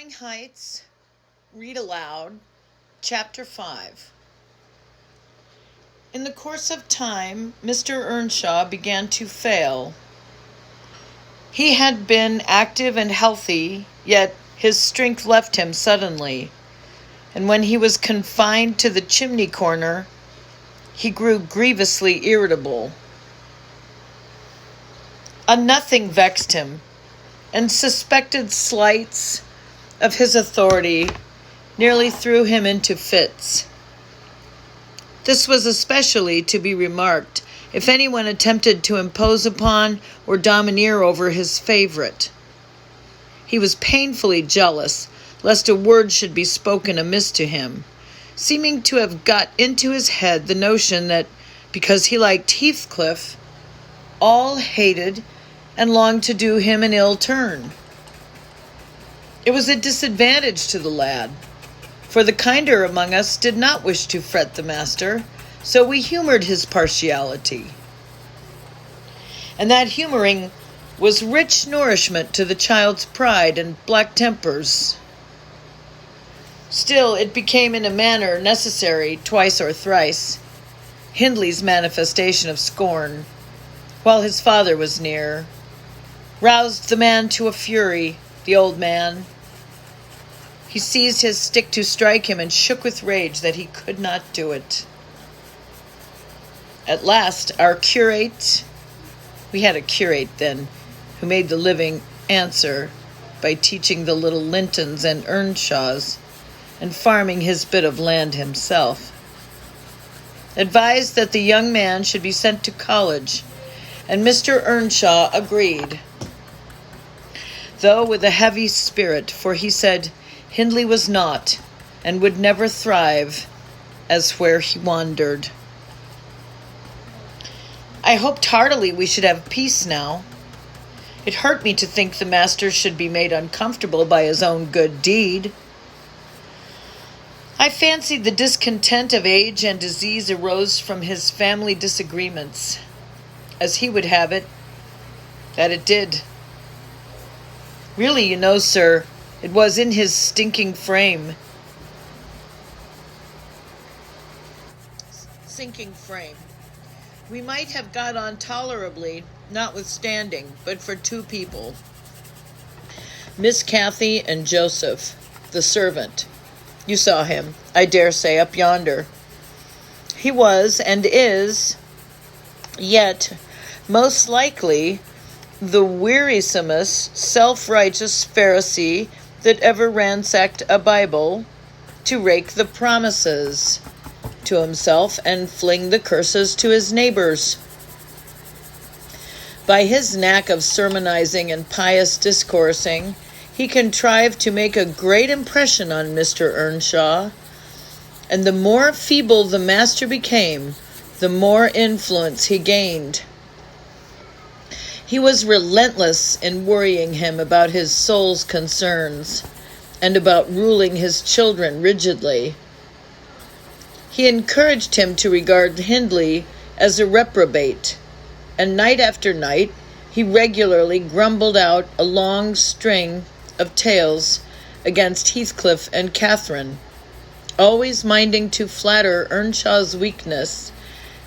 Wuthering Heights, read aloud, Chapter 5. In the course of time, Mr. Earnshaw began to fail. He had been active and healthy, yet his strength left him suddenly, and when he was confined to the chimney corner, he grew grievously irritable. A nothing vexed him, and suspected slights of his authority nearly threw him into fits. This was especially to be remarked if anyone attempted to impose upon or domineer over his favorite. He was painfully jealous lest a word should be spoken amiss to him, seeming to have got into his head the notion that because he liked Heathcliff, all hated and longed to do him an ill turn. It was a disadvantage to the lad, for the kinder among us did not wish to fret the master, so we humored his partiality. And that humoring was rich nourishment to the child's pride and black tempers. Still, it became in a manner necessary twice or thrice, Hindley's manifestation of scorn, while his father was near, roused the man to a fury, the old man. He seized his stick to strike him and shook with rage that he could not do it. At last, our curate, we had a curate then, who made the living answer by teaching the little Lintons and Earnshaws and farming his bit of land himself, advised that the young man should be sent to college, and Mr. Earnshaw agreed, though with a heavy spirit, for he said Hindley was not, and would never thrive, as where he wandered. I hoped heartily we should have peace now. It hurt me to think the master should be made uncomfortable by his own good deed. I fancied the discontent of age and disease arose from his family disagreements, as he would have it, that it did. Really, you know, sir, it was in his sinking frame. We might have got on tolerably, notwithstanding, but for two people. Miss Cathy and Joseph, the servant. You saw him, I dare say, up yonder. He was, and is, yet, most likely, the wearisomest, self-righteous Pharisee that ever ransacked a Bible to rake the promises to himself and fling the curses to his neighbors. By his knack of sermonizing and pious discoursing, he contrived to make a great impression on Mr. Earnshaw, and the more feeble the master became, the more influence he gained. He was relentless in worrying him about his soul's concerns and about ruling his children rigidly. He encouraged him to regard Hindley as a reprobate, and night after night he regularly grumbled out a long string of tales against Heathcliff and Catherine, always minding to flatter Earnshaw's weakness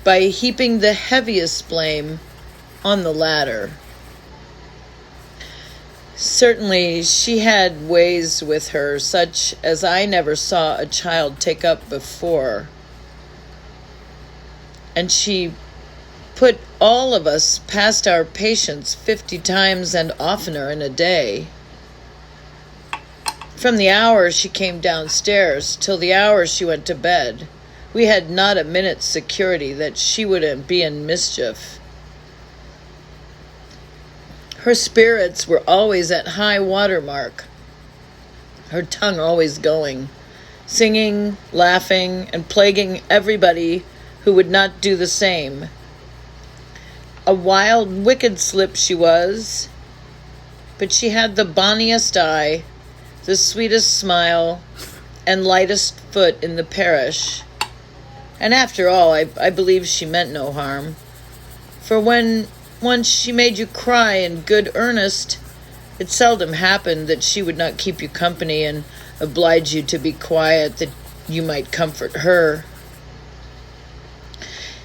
by heaping the heaviest blame on the latter. Certainly she had ways with her such as I never saw a child take up before, and she put all of us past our patience 50 times and oftener in a day. From the hour she came downstairs till the hour she went to bed, we had not a minute's security that she would be in mischief. Her spirits were always at high water mark, her tongue always going, singing, laughing, and plaguing everybody who would not do the same. A wild, wicked slip she was, but she had the bonniest eye, the sweetest smile, and lightest foot in the parish. And after all, I believe she meant no harm, for when once she made you cry in good earnest, It seldom happened that she would not keep you company and oblige you to be quiet, that you might comfort her.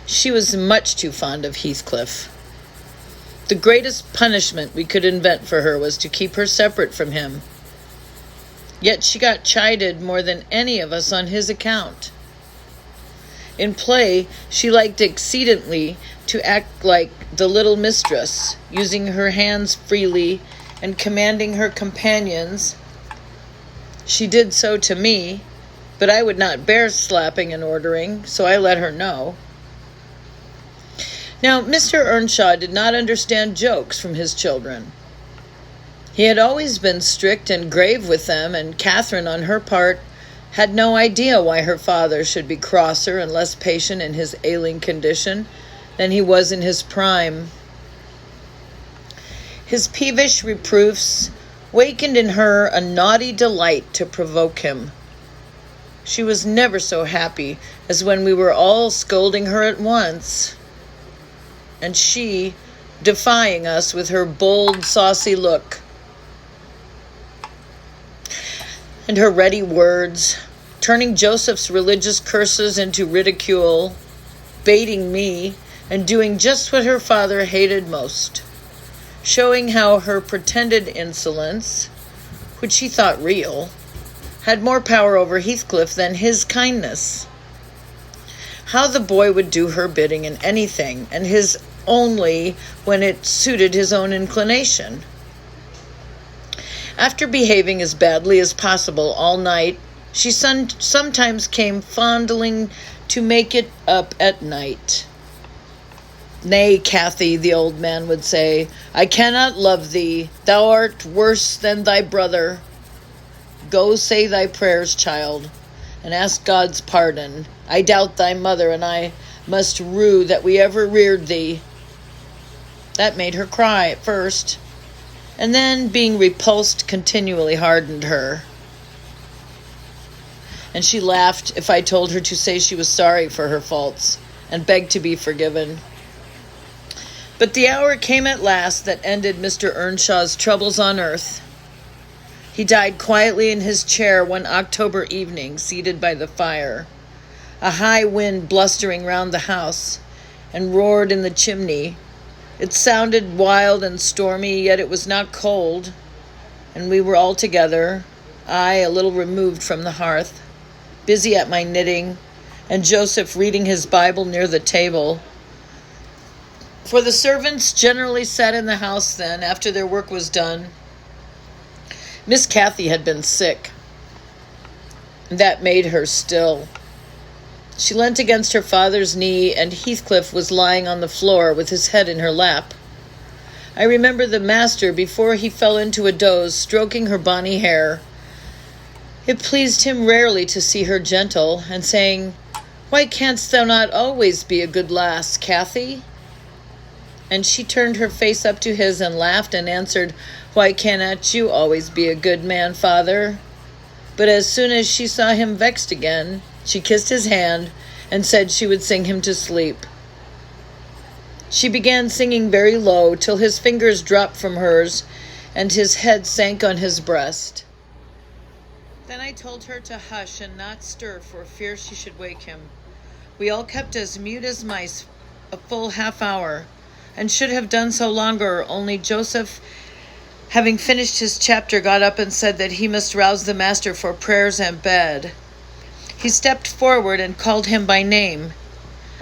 She was much too fond of Heathcliff. The greatest punishment we could invent for her was to keep her separate from him. Yet she got chided more than any of us on his account. In play, she liked exceedingly to act like the little mistress, using her hands freely and commanding her companions. She did so to me, but I would not bear slapping and ordering, so I let her know. Now, Mr. Earnshaw did not understand jokes from his children. He had always been strict and grave with them, and Catherine, on her part, had no idea why her father should be crosser and less patient in his ailing condition than he was in his prime. His peevish reproofs wakened in her a naughty delight to provoke him. She was never so happy as when we were all scolding her at once, and she defying us with her bold, saucy look, and her ready words, turning Joseph's religious curses into ridicule, baiting me, and doing just what her father hated most, showing how her pretended insolence, which she thought real, had more power over Heathcliff than his kindness. How the boy would do her bidding in anything, and his only when it suited his own inclination. After behaving as badly as possible all night, she sometimes came fondling to make it up at night. "Nay, Cathy," the old man would say, "I cannot love thee. Thou art worse than thy brother. Go say thy prayers, child, and ask God's pardon. I doubt thy mother, and I must rue that we ever reared thee." That made her cry at first, and then being repulsed continually hardened her. And she laughed if I told her to say she was sorry for her faults and begged to be forgiven. But the hour came at last that ended Mr. Earnshaw's troubles on earth. He died quietly in his chair one October evening, seated by the fire, a high wind blustering round the house, and roared in the chimney. It sounded wild and stormy, yet it was not cold, and we were all together, I a little removed from the hearth, busy at my knitting, and Joseph reading his Bible near the table. For the servants generally sat in the house then, after their work was done. Miss Cathy had been sick. That made her still. She leant against her father's knee, and Heathcliff was lying on the floor with his head in her lap. I remember the master, before he fell into a doze, stroking her bonny hair. It pleased him rarely to see her gentle, and saying, "Why canst thou not always be a good lass, Cathy?" And she turned her face up to his and laughed and answered, "Why cannot you always be a good man, father?" But as soon as she saw him vexed again, she kissed his hand and said she would sing him to sleep. She began singing very low till his fingers dropped from hers and his head sank on his breast. Then I told her to hush and not stir for fear she should wake him. We all kept as mute as mice a full half hour, and should have done so longer, only Joseph, having finished his chapter, got up and said that he must rouse the master for prayers and bed. He stepped forward and called him by name.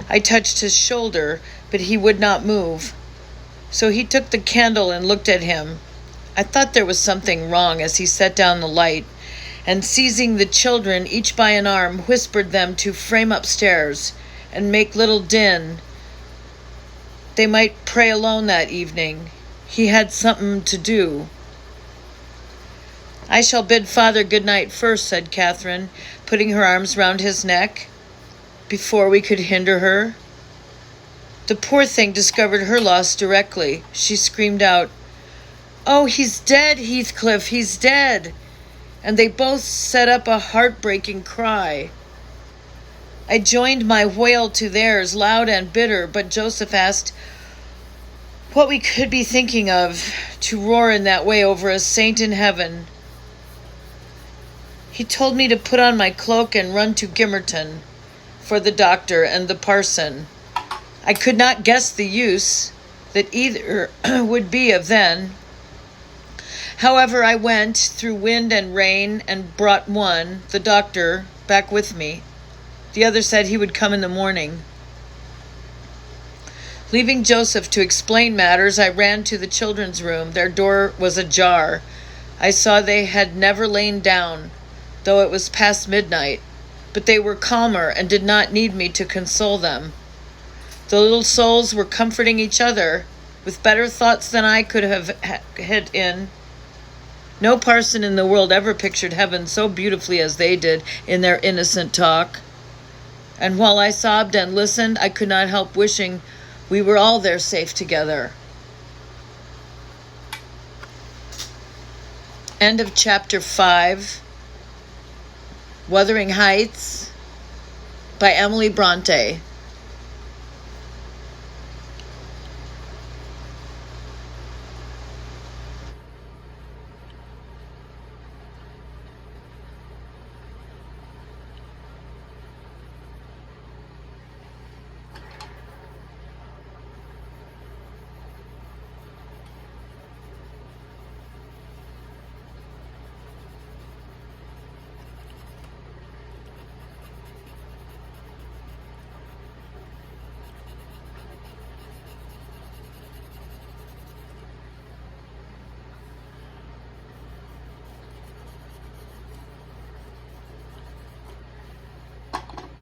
I touched his shoulder, but he would not move. So he took the candle and looked at him. I thought there was something wrong as he set down the light, and seizing the children, each by an arm, whispered them to frame upstairs and make little din. They might pray alone that evening. He had something to do. "I shall bid father good night first," said Catherine, putting her arms round his neck, before we could hinder her. The poor thing discovered her loss directly. She screamed out, "Oh, he's dead, Heathcliff, he's dead!" And they both set up a heartbreaking cry. I joined my wail to theirs, loud and bitter, but Joseph asked, what we could be thinking of to roar in that way over a saint in heaven. He told me to put on my cloak and run to Gimmerton for the doctor and the parson. I could not guess the use that either would be of then. However, I went through wind and rain and brought one, the doctor, back with me. The other said he would come in the morning. Leaving Joseph to explain matters, I ran to the children's room. Their door was ajar. I saw they had never lain down, though it was past midnight, but they were calmer and did not need me to console them. The little souls were comforting each other with better thoughts than I could have hit in. No parson in the world ever pictured heaven so beautifully as they did in their innocent talk. And while I sobbed and listened, I could not help wishing we were all there safe together. End of chapter 5. Wuthering Heights by Emily Bronte.